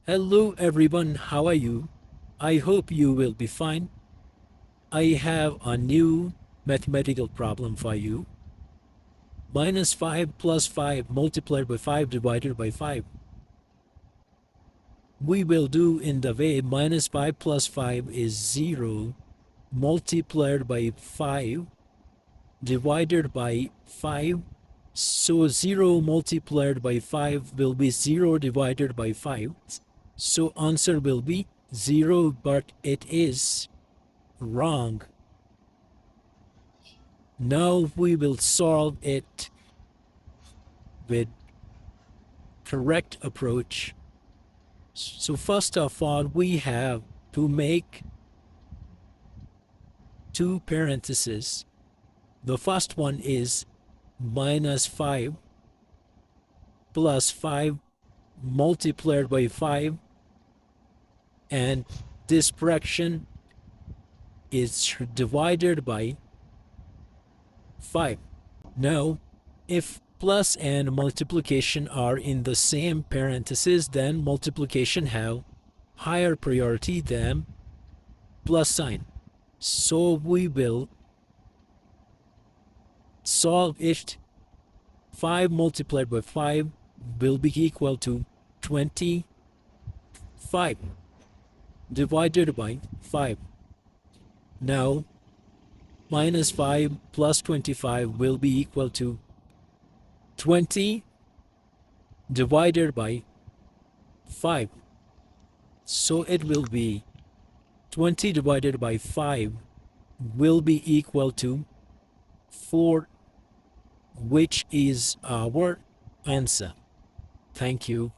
Hello everyone, how are you? I hope you will be fine. I have a new mathematical problem for you. Minus 5 plus 5 multiplied by 5 divided by 5. We will do in the way minus 5 plus 5 is 0 multiplied by 5 divided by 5. So 0 multiplied by 5 will be 0 divided by 5. So answer will be 0, but it is wrong. Now we will solve it with correct approach. So first of all, we have to make two parentheses. The first one is minus 5 plus 5 multiplied by 5, and this fraction is divided by 5. Now, if plus and multiplication are in the same parentheses, then multiplication have higher priority than plus sign. So we will solve it. 5 multiplied by 5 will be equal to 25 divided by 5. Now, minus 5 plus 25 will be equal to 20 divided by 5. So it will be 20 divided by 5 will be equal to 4, which is our answer. Thank you.